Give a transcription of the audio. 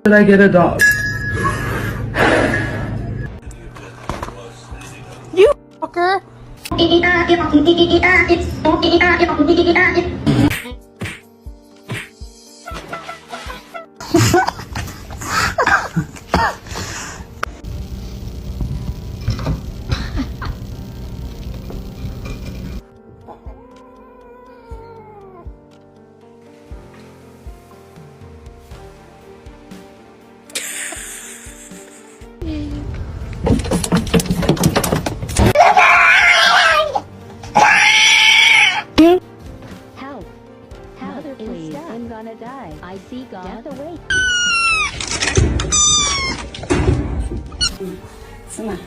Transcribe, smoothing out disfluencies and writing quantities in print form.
Should I get a dog? You fucker! Help! Mother, please! I'm gonna die. I see God. Death away. Sama.